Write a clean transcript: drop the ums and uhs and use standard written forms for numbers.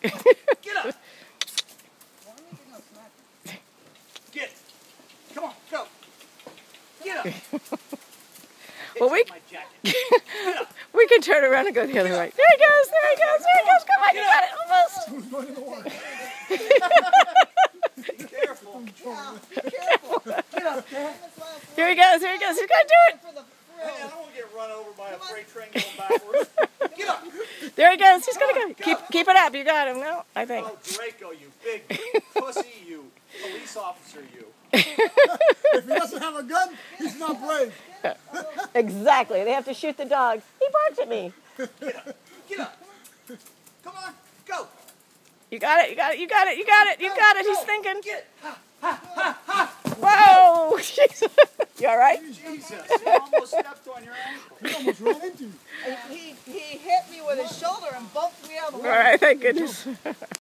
Get up. Get. Come on, go. Get up. Well, we can turn around and go the other way. There he goes, there he goes, there he goes. Come on, you got it almost. Who's going in the water? Careful. Careful. Get up, Dad. Here he goes, here he goes. He's going to do it. Hey, I don't want to get run over by a freight train going backwards. Get up. There he goes. He's going to go. Keep it up. You got him. No, I think. Oh, Draco, you big pussy, you police officer, you. If he doesn't have a gun, he's not brave. Exactly. They have to shoot the dog. He barks at me. Get up. Get up. Come on, go. You got it. You got it. You got it. You got it. You got it. He's thinking. Get. Whoa. You all right? Jesus, you almost stepped on your ankle. He almost ran into you. He hit me with his shoulder and bumped me out of the All way. right. Thank goodness.